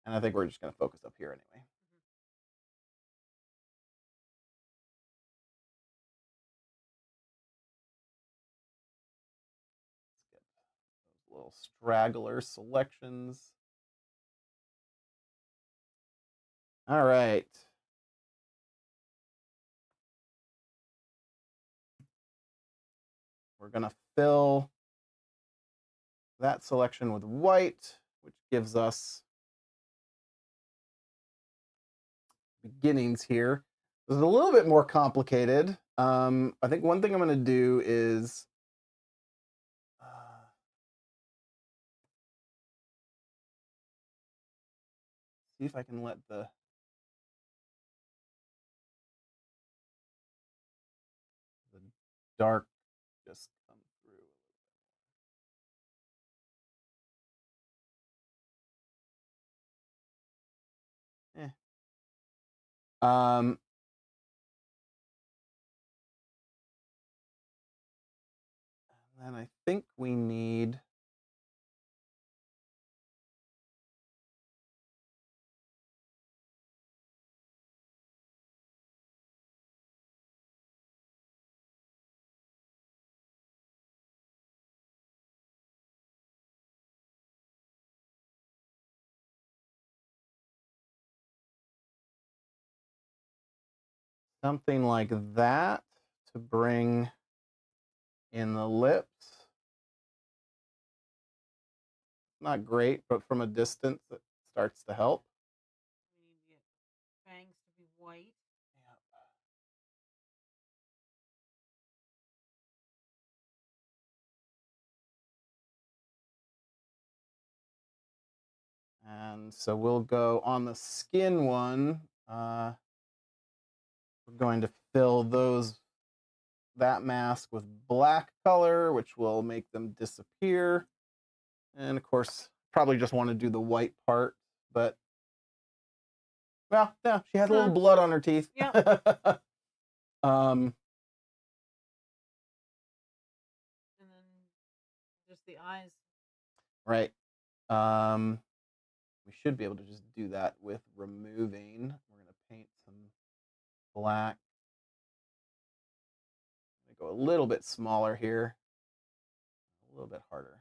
And I think we're just going to focus up here anyway. Let's get those little straggler selections. All right. we're going to fill that selection with white, which gives us beginnings here. This is a little bit more complicated. I think one thing I'm going to do is see if I can let the dark just come through. And then I think we need something like that to bring in the lips. Not great, but from a distance, it starts to help. We need to get fangs to be white. And so we'll go on the skin one. We're going to fill that mask with black color, which will make them disappear. And of course, probably just want to do the white part, but well, no, she has a little blood on her teeth. Yeah. And then just the eyes. Right. We should be able to just do that with removing. We're going to paint some black. I'm going to go a little bit smaller here. A little bit harder.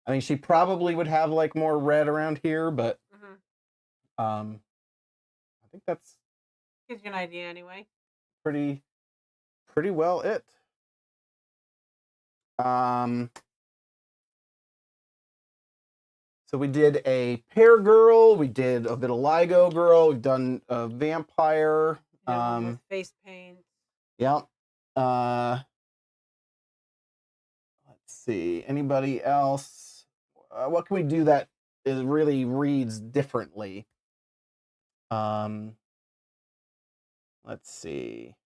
I mean, she probably would have like more red around here, but I think that's gives you an idea anyway. Pretty well it. So we did a pear girl, we did a vitiligo girl, we've done a vampire. With face paint. Yep. Let's see. Anybody else? What can we do that really reads differently? Let's see.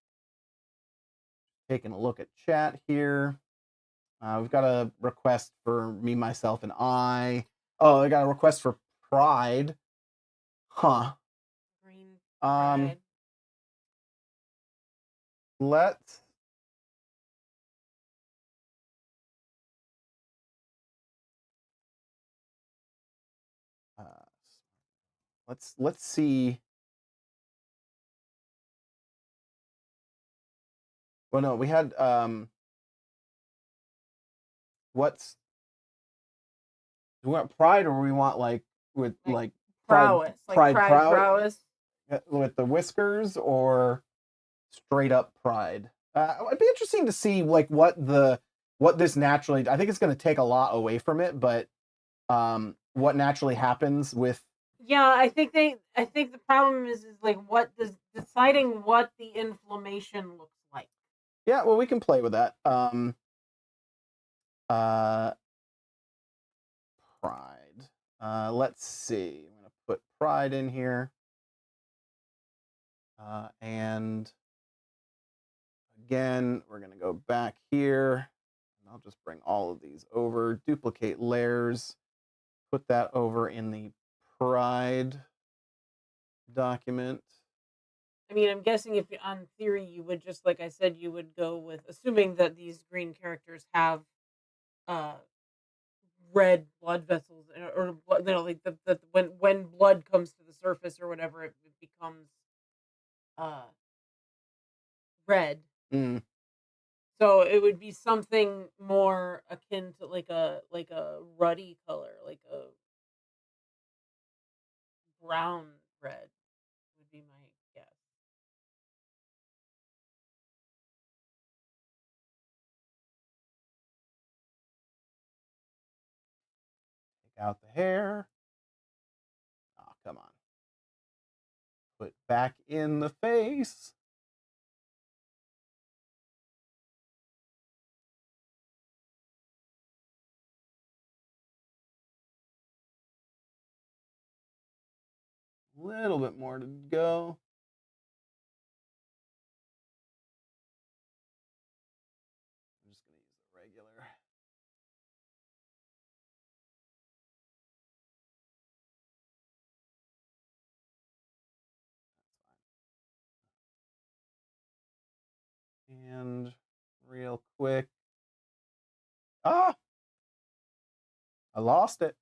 Taking a look at chat here. We've got a request for me, myself, and I. Oh, I got a request for Pride. Huh. Green Pride. Let's see. Well, no, we had what's do we want Pride, or we want like with like prowess, Pride prowess with the whiskers, or straight up Pride? It'd be interesting to see like what this naturally. I think it's going to take a lot away from it, but what naturally happens with. Yeah, I think the problem is like deciding what the inflammation looks like. Yeah, well, we can play with that. Pride. Let's see. I'm gonna put Pride in here. And again, we're gonna go back here. And I'll just bring all of these over, duplicate layers, put that over in the Pride document. I mean, I'm guessing if on theory you would just, like I said, you would go with, assuming that these green characters have red blood vessels, or like the when blood comes to the surface or whatever, it becomes uh red. Mm, So it would be something more akin to like a ruddy color, like a brown red would be my guess. take out the hair. Oh, come on. Put back in the face. A little bit more to go. I'm just going to use the regular. And real quick. Ah, I lost it.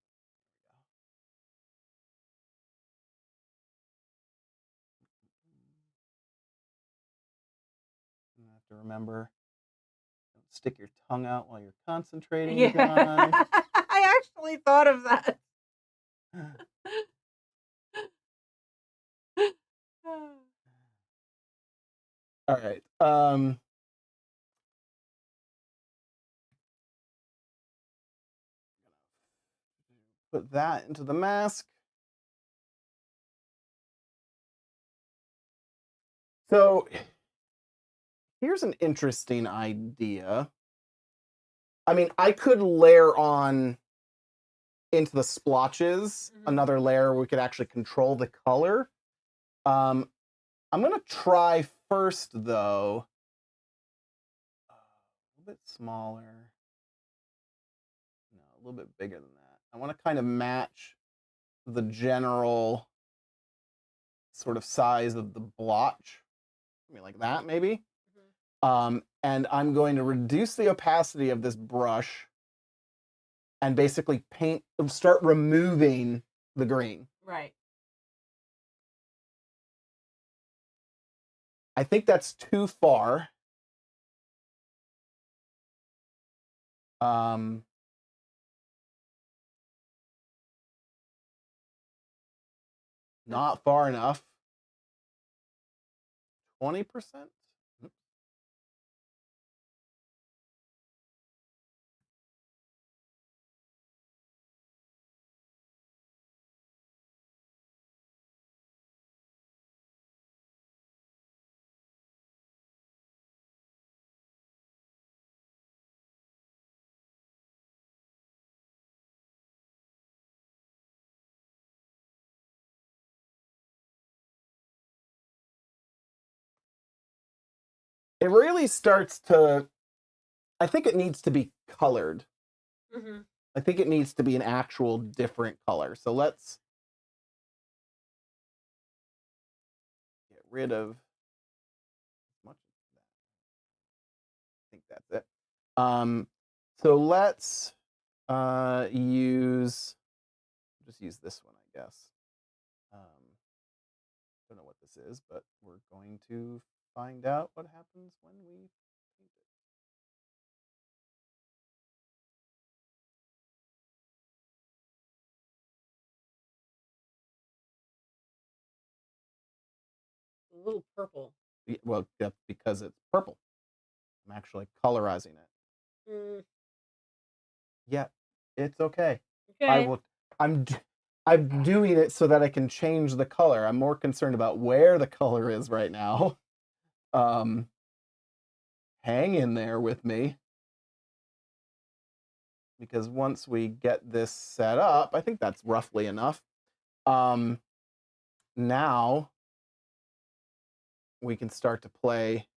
You have to remember, don't stick your tongue out while you're concentrating, guys. Yeah, I actually thought of that. All right. Put that into the mask. So here's an interesting idea. I mean, I could layer on into the splotches another layer where we could actually control the color. I'm gonna try first though. A little bit smaller. No, a little bit bigger than that. I want to kind of match the general sort of size of the blotch. I mean, like that maybe. And I'm going to reduce the opacity of this brush and basically start removing the green. Right. I think that's too far. Not far enough. 20%? It really starts to, I think it needs to be colored. I think it needs to be an actual different color. So let's get rid of as much of that. I think that's it. So let's just use this one, I guess. Don't know what this is, but we're going to find out what happens when we paint it. A little purple. Well, that's because it's purple. I'm actually colorizing it. Yeah, it's okay. Okay. I'm doing it so that I can change the color. I'm more concerned about where the color is right now. Hang in there with me. Because once we get this set up, I think that's roughly enough. Now we can start to play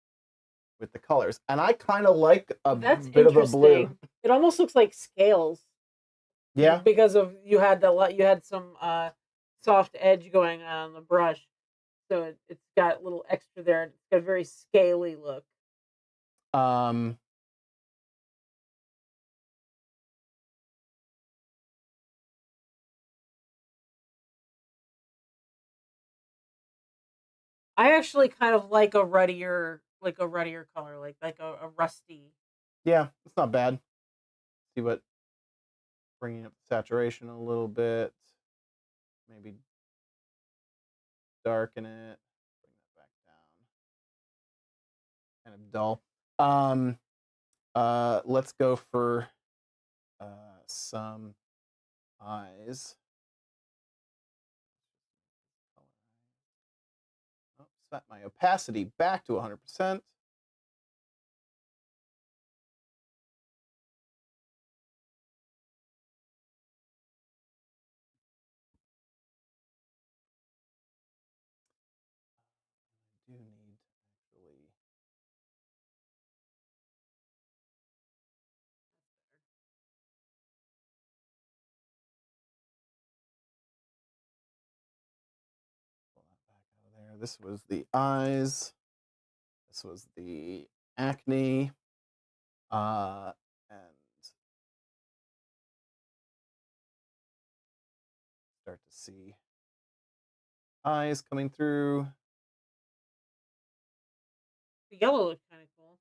with the colors. And I kind of like a bit of a blue. It almost looks like scales. Yeah. Because of you had some soft edge going on the brush. So it's got a little extra there. It's got a very scaly look. I actually kind of like a ruddier color, like a rusty. Yeah, it's not bad. See what bringing up the saturation a little bit. Maybe darken it. Bring that back down. Kind of dull. Let's go for some eyes. Oh, set my opacity back to 100%. I do need actually. Pull that back out of there. This was the eyes. This was the acne. And start to see eyes coming through. The yellow looks kind of cool.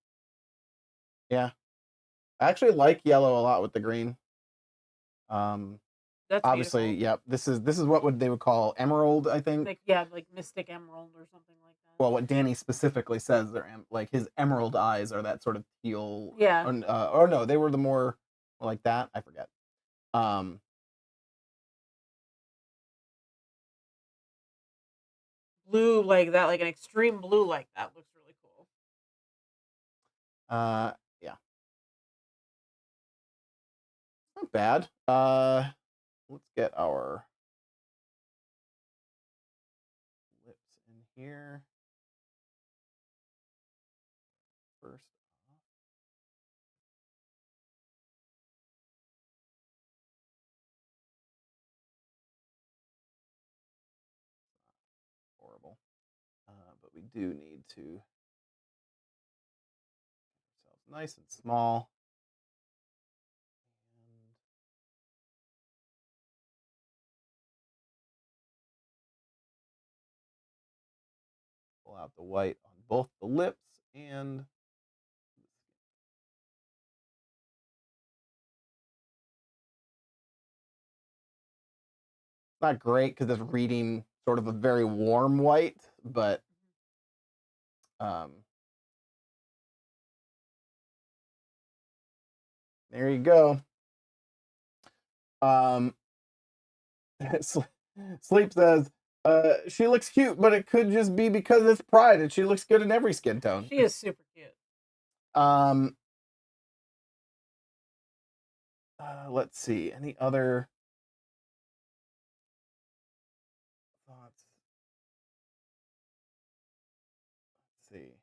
Yeah. I actually like yellow a lot with the green. That's Obviously, beautiful. yep. This is what they would call emerald, I think. Like Mystic Emerald or something like that. Well, what Danny specifically says, they're like his emerald eyes are that sort of teal. Yeah. Or no, they were the more like that. I forget. Blue like that, like an extreme blue like that looks really cool. Yeah. Not bad. Let's get our lips in here. First off. Horrible. But we do need to get ourselves nice and small. And pull out the white on both the lips and not great because it's reading sort of a very warm white, but there you go. Sleep says, she looks cute, but it could just be because it's Pride, and she looks good in every skin tone. She is super cute. Let's see. Any other thoughts? Let's see.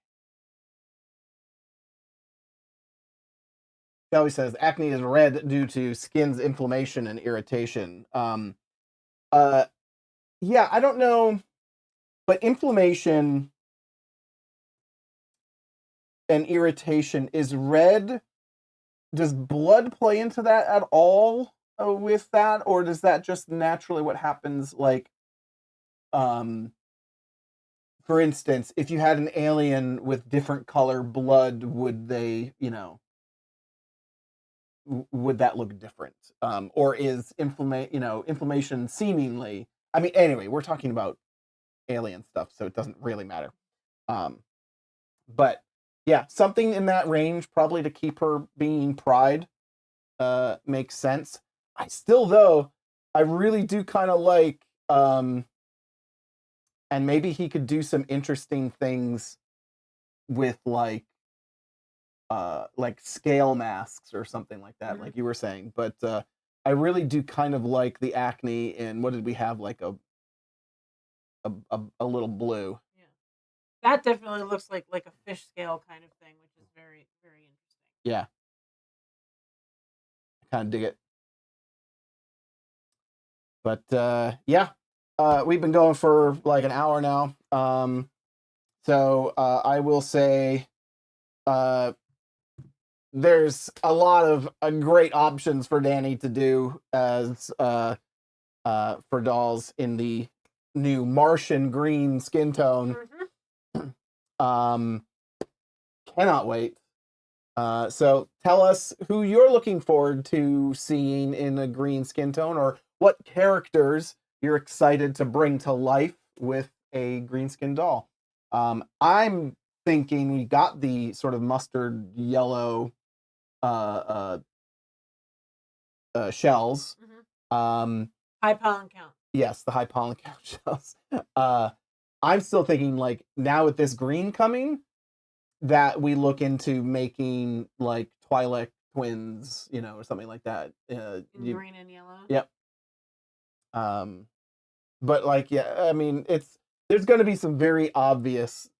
Shelby says acne is red due to skin's inflammation and irritation. Yeah, I don't know, but inflammation and irritation is red. Does blood play into that at all with that, or does that just naturally what happens? Like, for instance, if you had an alien with different color blood, would they, would that look different? Or is inflammation seemingly? I mean, anyway, we're talking about alien stuff, so it doesn't really matter. But yeah, something in that range, probably to keep her being Pride, makes sense. I still, though, I really do kind of like, and maybe he could do some interesting things with like scale masks or something like that, like you were saying. But I really do kind of like the acne. And what did we have? Like a little blue. Yeah, that definitely looks like a fish scale kind of thing, which is very, very interesting. Yeah, I kind of dig it. But yeah, we've been going for like an hour now. So I will say there's a lot of great options for Danny to do as for dolls in the new Martian Green skin tone. Cannot wait. So tell us who you're looking forward to seeing in a green skin tone, or what characters you're excited to bring to life with a green skin doll. I'm thinking we got the sort of mustard yellow shells. High pollen count. Yes, the high pollen count shells. I'm still thinking, like, now with this green coming, that we look into making like Twilight twins, you know, or something like that. Green and yellow. Yep. But like, yeah, I mean, there's going to be some very obvious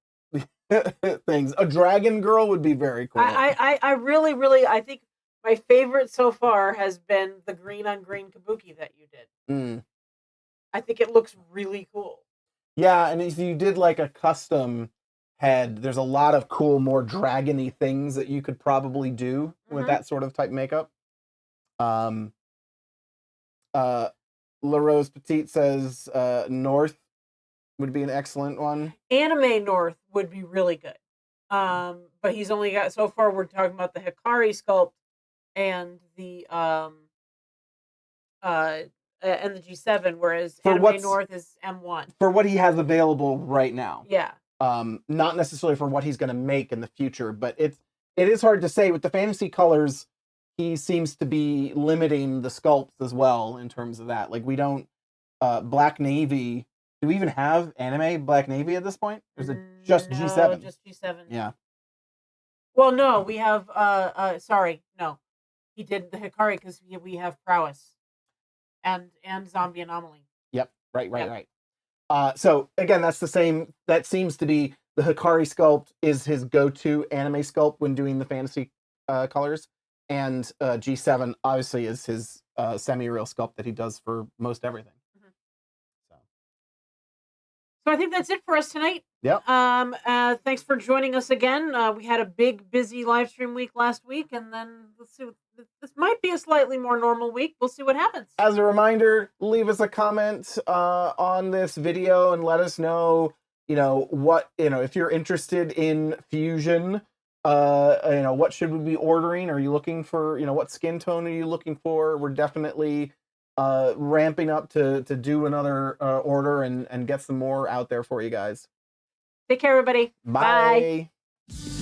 things. A dragon girl would be very cool. I really, I think my favorite so far has been the green on green kabuki that you did. I think it looks really cool. Yeah, and if you did like a custom head, there's a lot of cool, more dragony things that you could probably do with that sort of type makeup. La Rose Petite says North would be an excellent one. Anime North would be really good. But he's only got, so far we're talking about the Hikari sculpt and the G7, whereas Anime North is M1. For what he has available right now. Yeah. Not necessarily for what he's going to make in the future, but it is hard to say. With the fantasy colors, he seems to be limiting the sculpts as well in terms of that. Like, we don't Black Navy. Do we even have anime Black Navy at this point? Or is it just G7? Just G7. Yeah. Well, no, we have sorry, no. He did the Hikari because we have Prowess and Zombie Anomaly. Yep. Right. So again, that's the same. That seems to be the Hikari sculpt is his go-to anime sculpt when doing the fantasy colors, and G7 obviously is his semi-real sculpt that he does for most everything. So I think that's it for us tonight. Yep. Thanks for joining us again. We had a big, busy live stream week last week, and then let's see. This might be a slightly more normal week. We'll see what happens. As a reminder, leave us a comment on this video and let us know, if you're interested in fusion. What should we be ordering? Are you looking for, what skin tone are you looking for? We're definitely ramping up to do another order and get some more out there for you guys. Take care, everybody. Bye. Bye.